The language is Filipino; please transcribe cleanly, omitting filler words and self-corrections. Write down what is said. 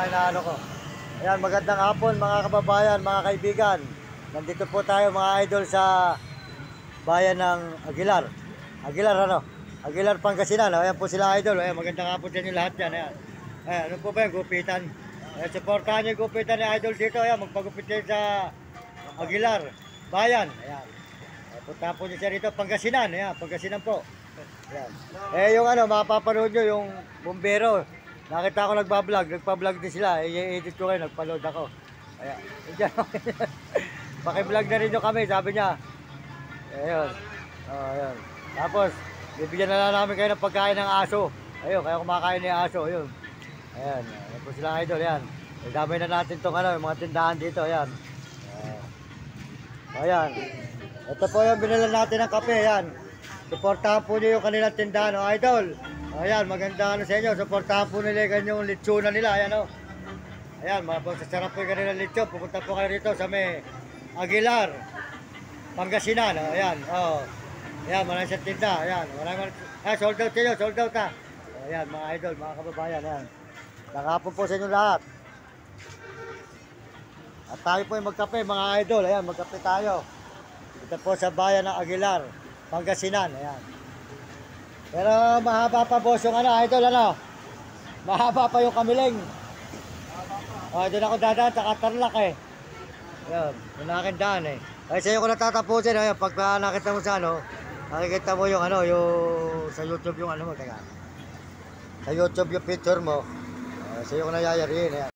inaano ko. Ayan, magandang hapon mga kababayan, mga kaibigan. Nandito po tayo mga idol sa bayan ng Aguilar. Aguilar ano? Aguilar, Pangasinan. Ayan po sila idol. Ayan, magandang hapon sa inyo lahat yan. Ayan. Ayan, ano po ba yung gupitan? Ayan, supportahan niyo yung gupitan ni idol dito. Ayan, magpagupit kayo sa Aguilar, bayan. Ayan. Punta po niyo siya rito, Pangasinan. Ayan, Pangasinan po. Ayan. Yung ano, mapapanood nyo yung bumbero. Nakita ko nagpa-vlog din sila. I-edit ko kayo, nagpa-load ako. Ayan. Paki-vlog na rin nyo kami, sabi niya. Ayun. Ayun. Tapos, bibigyan na lang namin kayo ng pagkain ng aso. Ayun, kaya kumakain ni aso. Ayun. Ayan. Ayan po sila idol. Ayan. Damay na natin itong ano, mga tindahan dito. Ayan. Ayan. Ito po yung binila natin ng kape. Ayan. Suportahan po nyo yung kanilang tindahan. O, idol. Ayan, maganda ano sa inyo. Suportahan po nila yung lechona nila. Ayan o. Ayan, masasarap po yung kanilang lechon. Pupunta po kayo rito sa may Aguilar, Pangasinan. Ayan, o. Ayan, maraming sa tinda. Ayan, maraming. Sold out kayo, sold out ha. Ayan, mga idol, mga kababayan. Ayan. Nakapon po sa inyo lahat. At tayo po yung magkape, mga idol. Ayan, magkape tayo. Ito po sa bayan ng Aguilar, Pangasinan. Ayan. Pero mahaba pa boss yung ano, idol ano. Mahaba pa yung Kamiling. Doon ako dadaan sa Tarlac eh. Ayan, doon na akin daan eh. Ay sa'yo ko natatapusin. Ayan, pag nakita mo sa ano, nakikita mo yung ano, yung sa YouTube yung ano mo, teka. Sa YouTube yung picture mo. Sa'yo ko nayayariin. Ayan.